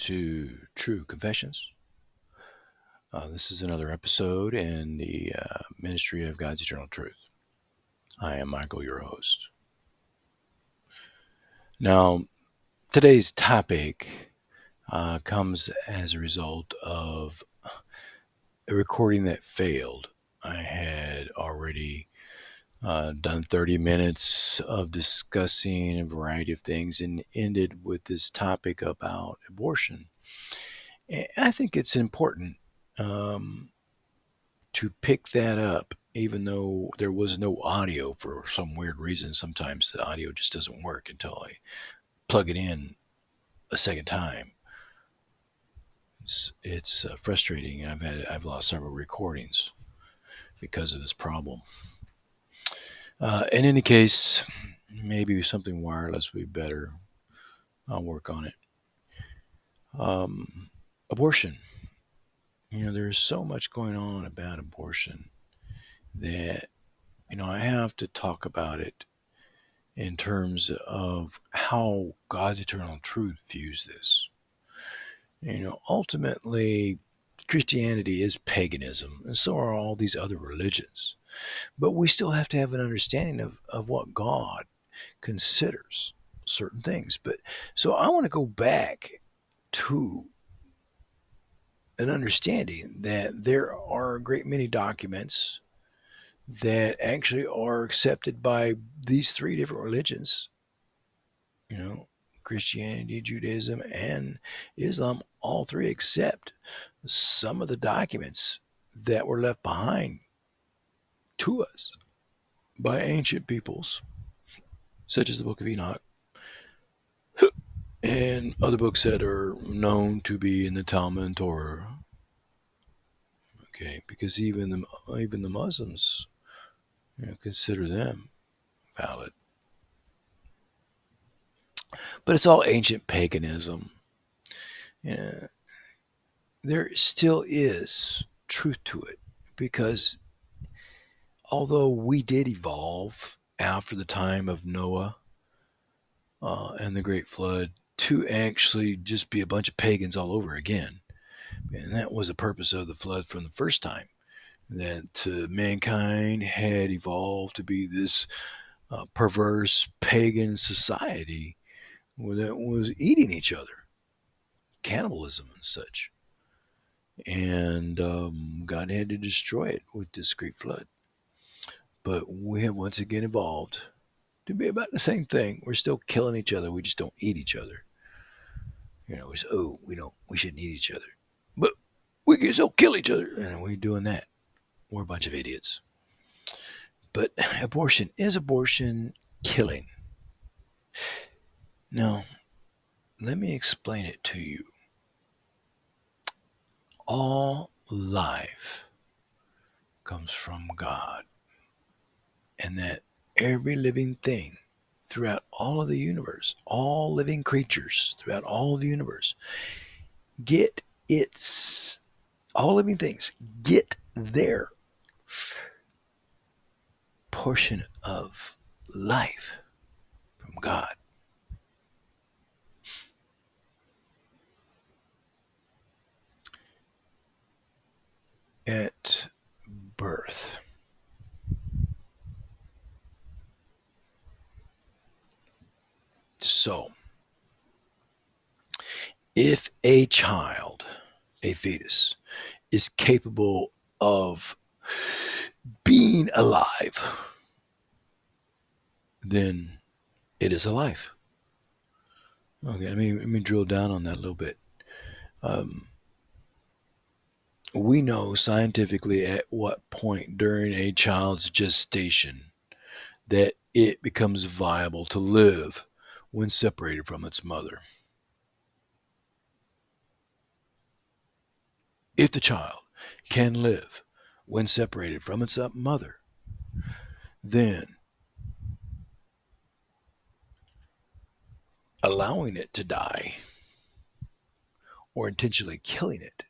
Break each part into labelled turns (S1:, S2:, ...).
S1: to True Confessions. This is another episode in the ministry of God's eternal truth. I am Michael, your host. Now, today's topic comes as a result of a recording that failed. I had already done 30 minutes of discussing a variety of things and ended with this topic about abortion. And I think it's important um, to pick that up, even though there was no audio for some weird reason. Sometimes the audio just doesn't work until I plug it in a second time. It's frustrating. I've lost several recordings because of this problem. In any case, maybe something wireless would be better. I'll work on it. Um, Abortion. There's so much going on about abortion that I have to talk about it in terms of how God's eternal truth views this. Ultimately, Christianity is paganism, and so are all these other religions. But we still have to have an understanding of what God considers certain things. But so I want to go back to an understanding that there are a great many documents that actually are accepted by these three different religions, you know, Christianity, Judaism, and Islam, all three accept some of the documents that were left behind to us by ancient peoples, such as the Book of Enoch and other books that are known to be in the Talmud and Torah. Okay, because even the Muslims, consider them valid, but it's all ancient paganism. Yeah, there still is truth to it because although we did evolve after the time of Noah and the Great Flood to actually just be a bunch of pagans all over again, and that was the purpose of the flood from the first time, that mankind had evolved to be this perverse pagan society that was eating each other, cannibalism and such. And God had to destroy it with this great flood. But we have once again evolved to be about the same thing. We're still killing each other. We just don't eat each other. We shouldn't eat each other, but we can still kill each other, and we're doing that. We're a bunch of idiots. But abortion killing? Now, let me explain it to you. All life comes from God, and that every living thing throughout all of the universe, all living creatures throughout all of the universe, get its all living things get their portion of life from God. At birth. So, if a child, a fetus, is capable of being alive, then it is alive. Okay, let me drill down on that a little bit. Um, we know scientifically at what point during a child's gestation that it becomes viable to live when separated from its mother. If the child can live when separated from its mother, then allowing it to die or intentionally killing it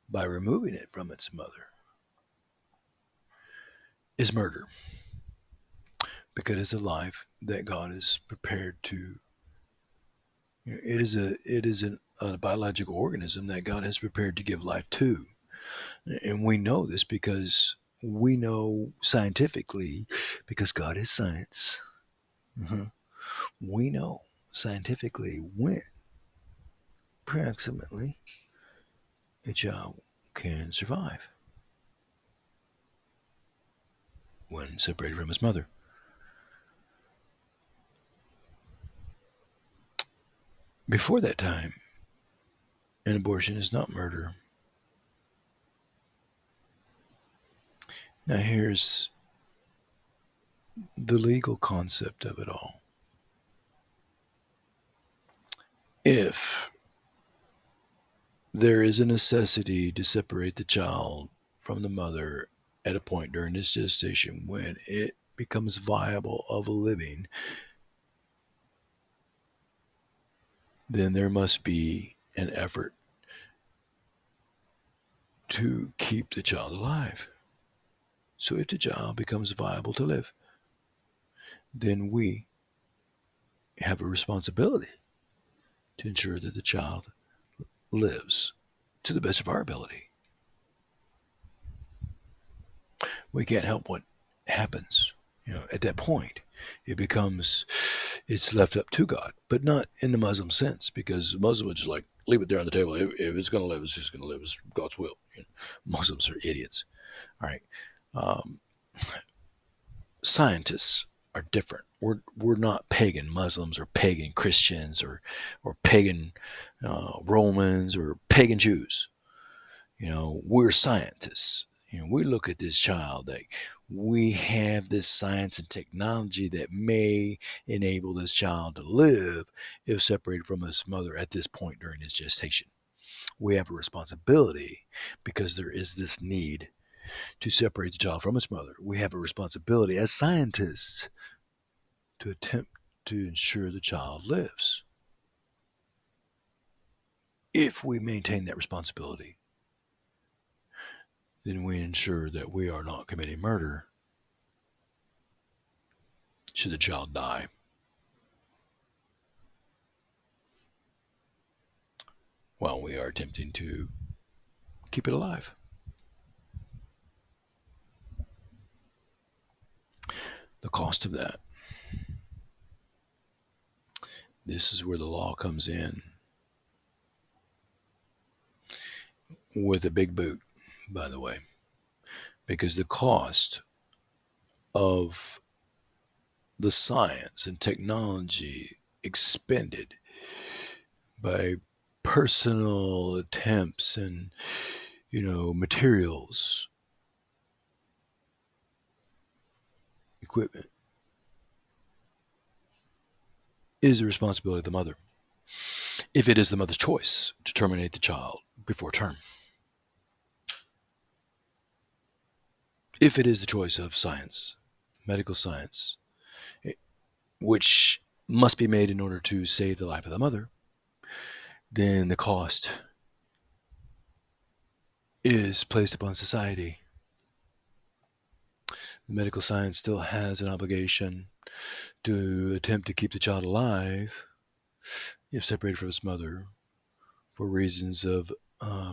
S1: by removing it from its mother is murder, because it's a life that God is prepared to. It is a biological organism that God has prepared to give life to. And we know this because we know scientifically, because God is science. Uh-huh. We know scientifically when approximately a child can survive when separated from his mother. Before that time, an abortion is not murder. Now, here's the legal concept of it all. If there is a necessity to separate the child from the mother at a point during its gestation when it becomes viable of living, then there must be an effort to keep the child alive. So if the child becomes viable to live, then we have a responsibility to ensure that the child lives to the best of our ability. We can't help what happens. At that point, it's left up to God, but not in the Muslim sense, because Muslims would just like leave it there on the table. If it's going to live, it's just going to live. It's God's will. Muslims are idiots. All right. Um, Scientists are different. We're not pagan Muslims or pagan Christians or pagan Romans or pagan Jews. We're scientists. We look at this child, that we have this science and technology that may enable this child to live if separated from his mother at this point during his gestation. We have a responsibility, because there is this need to separate the child from its mother. We have a responsibility as scientists to attempt to ensure the child lives. If we maintain that responsibility, then we ensure that we are not committing murder should the child die. While we are attempting to keep it alive. The cost of that. This is where the law comes in with a big boot, by the way, because the cost of the science and technology expended by personal attempts and materials, equipment, is the responsibility of the mother, if it is the mother's choice to terminate the child before term. If it is the choice of science, medical science, which must be made in order to save the life of the mother, then the cost is placed upon society. The medical science still has an obligation to attempt to keep the child alive if separated from its mother for reasons of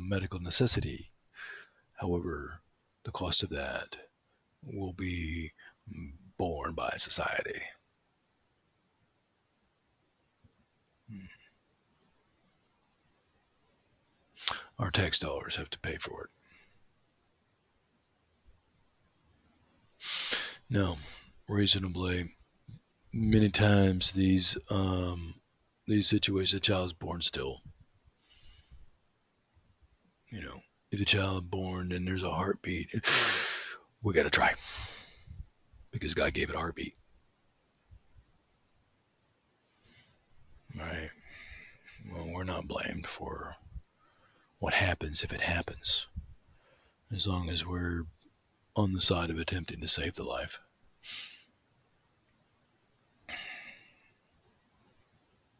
S1: medical necessity. However, the cost of that will be borne by society. Our tax dollars have to pay for it. No, reasonably, many times these situations, a child is born still. If the child is born and there's a heartbeat, we got to try, because God gave it a heartbeat. Right? Well, we're not blamed for what happens if it happens, as long as we're on the side of attempting to save the life.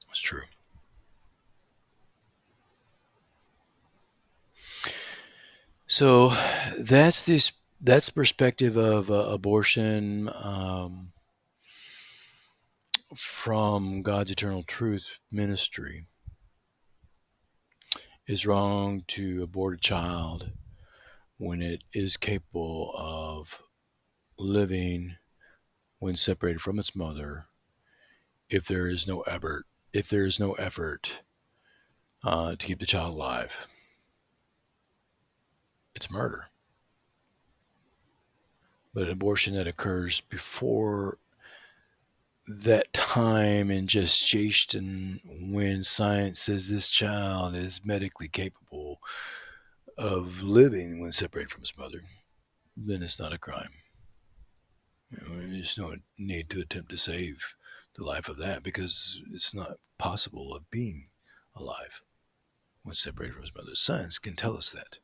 S1: It's true. So that's perspective of abortion from God's Eternal Truth ministry. is wrong to abort a child when it is capable of living when separated from its mother if there is no effort to keep the child alive. It's murder. But an abortion that occurs before that time in gestation when science says this child is medically capable of living when separated from his mother, then it's not a crime. There's no need to attempt to save the life of that because it's not possible of being alive when separated from his mother. Science can tell us that.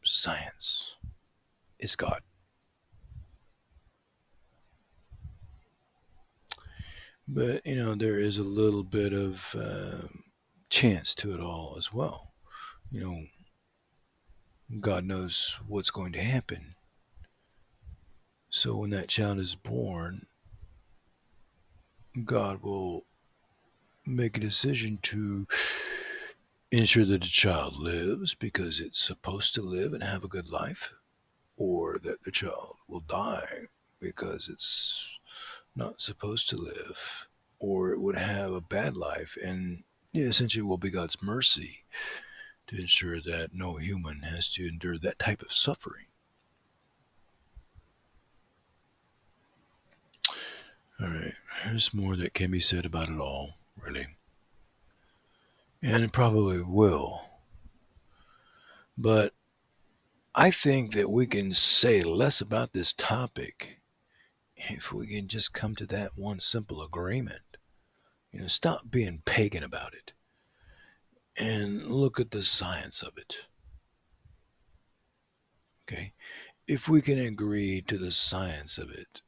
S1: Science is God. But, there is a little bit of chance to it all as well. You know, God knows what's going to happen. So when that child is born, God will make a decision to ensure that the child lives because it's supposed to live and have a good life, or that the child will die because it's not supposed to live, or it would have a bad life. And essentially, it will be God's mercy to ensure that no human has to endure that type of suffering. All right, there's more that can be said about it all, really. And it probably will. But I think that we can say less about this topic if we can just come to that one simple agreement. Stop being pagan about it and look at the science of it. Okay? If we can agree to the science of it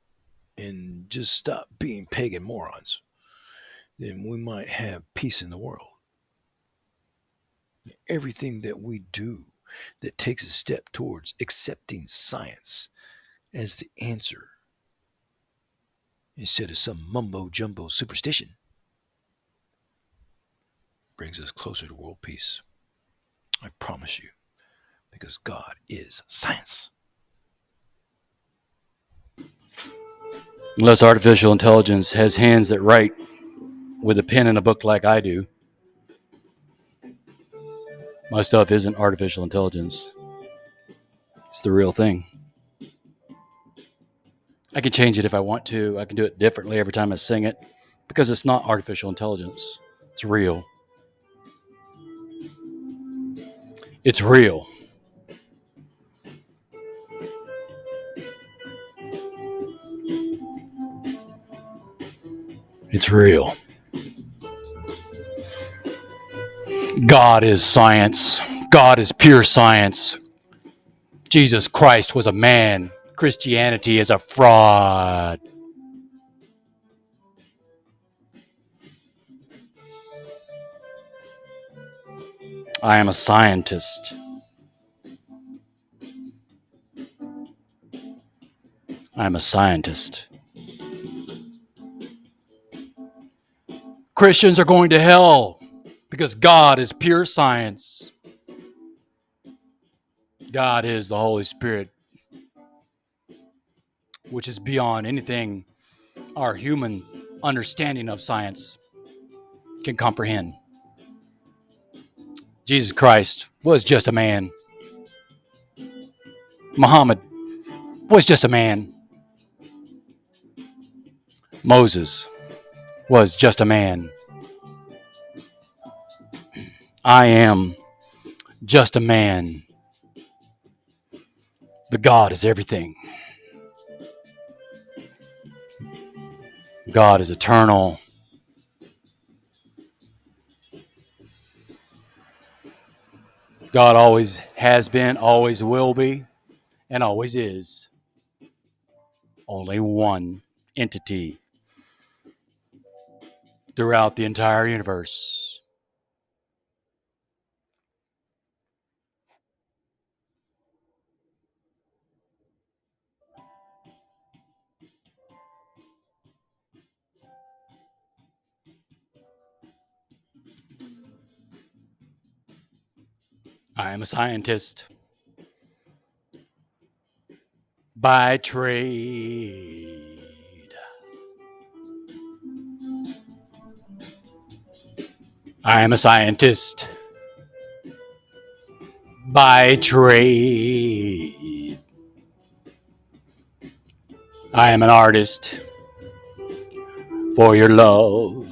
S1: and just stop being pagan morons, then we might have peace in the world. Everything that we do that takes a step towards accepting science as the answer instead of some mumbo jumbo superstition brings us closer to world peace. I promise you, because God is science.
S2: Unless artificial intelligence has hands that write with a pen and a book like I do, my stuff isn't artificial intelligence. It's the real thing. I can change it if I want to. I can do it differently every time I sing it because it's not artificial intelligence. It's real. It's real. It's real. God is science. God is pure science. Jesus Christ was a man. Christianity is a fraud. I am a scientist. I'm a scientist. Christians are going to hell because God is pure science. God is the Holy Spirit, which is beyond anything our human understanding of science can comprehend. Jesus Christ was just a man. Muhammad was just a man. Moses was just a man. I am just a man. But God is everything. God is eternal. God always has been, always will be, and always is. Only one entity throughout the entire universe. I am a scientist by trade. I am a scientist by trade. I am an artist for your love.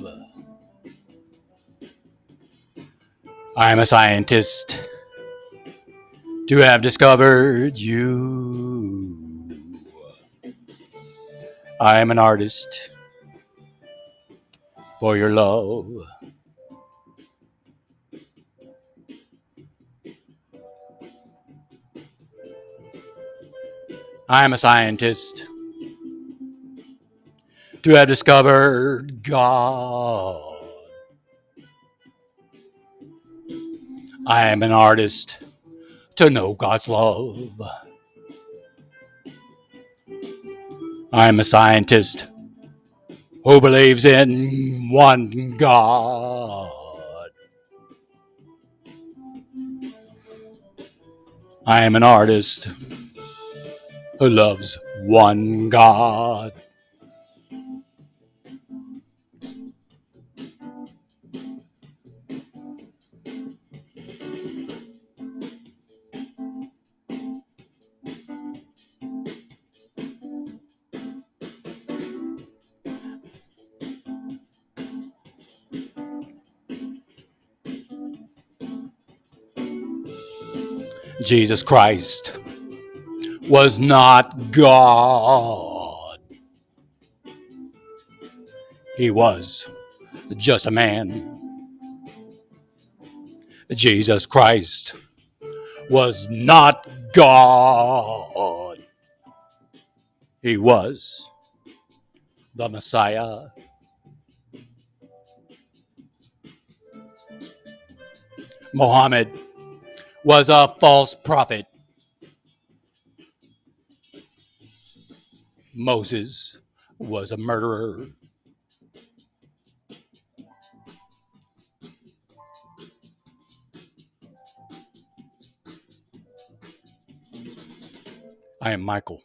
S2: I am a scientist to have discovered you. I am an artist for your love. I am a scientist to have discovered God. I am an artist to know God's love. I am a scientist who believes in one God. I am an artist who loves one God. Jesus Christ was not God. He was just a man. Jesus Christ was not God. He was the Messiah. Muhammad was a false prophet. Moses was a murderer. I am Michael.